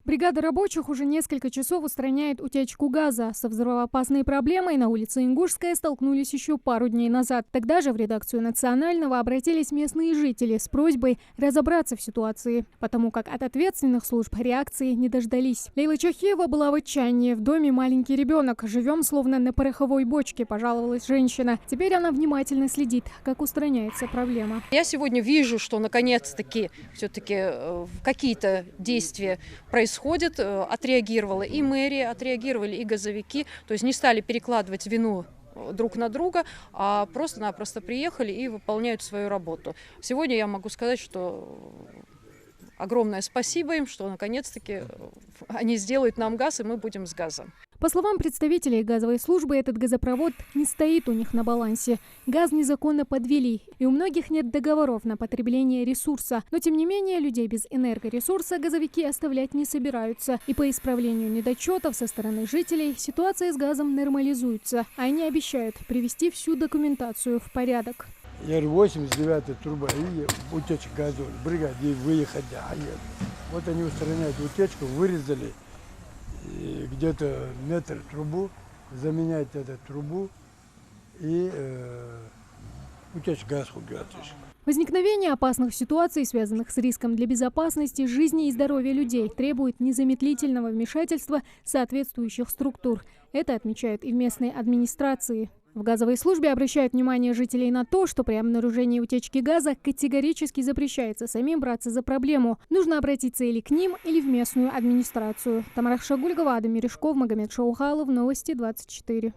Бригада рабочих уже несколько часов устраняет утечку газа. Со взрывоопасной проблемой на улице Ингушская столкнулись еще пару дней назад. Тогда же в редакцию «Национального» обратились местные жители с просьбой разобраться в ситуации, потому как от ответственных служб реакции не дождались. Лейла Чахиева была в отчаянии. В доме маленький ребенок. Живем словно на пороховой бочке, пожаловалась женщина. Теперь она внимательно следит, как устраняется проблема. Я сегодня вижу, что наконец-таки все-таки какие-то действия происходят. Отреагировала и мэрия, отреагировали и газовики. То есть не стали перекладывать вину друг на друга, а просто-напросто приехали и выполняют свою работу. Сегодня я могу сказать, что огромное спасибо им, что наконец-таки они сделают нам газ, и мы будем с газом. По словам представителей газовой службы, этот газопровод не стоит у них на балансе. Газ незаконно подвели, и у многих нет договоров на потребление ресурса. Но, тем не менее, людей без энергоресурса газовики оставлять не собираются. И по исправлению недочетов со стороны жителей ситуация с газом нормализуется. А они обещают привести всю документацию в порядок. Я 89-я труба, и утечка газа, бригаде выехать. Вот они устраняют утечку, вырезали где-то метр трубу, заменяют эту трубу и утечка газа убирать. Возникновение опасных ситуаций, связанных с риском для безопасности, жизни и здоровья людей, требует незамедлительного вмешательства соответствующих структур. Это отмечают и в местной администрации. В газовой службе обращают внимание жителей на то, что при обнаружении утечки газа категорически запрещается самим браться за проблему. Нужно обратиться или к ним, или в местную администрацию. Тамара Шагульгова, Адам Мережков, Магомед Шаухалов, Новости 24.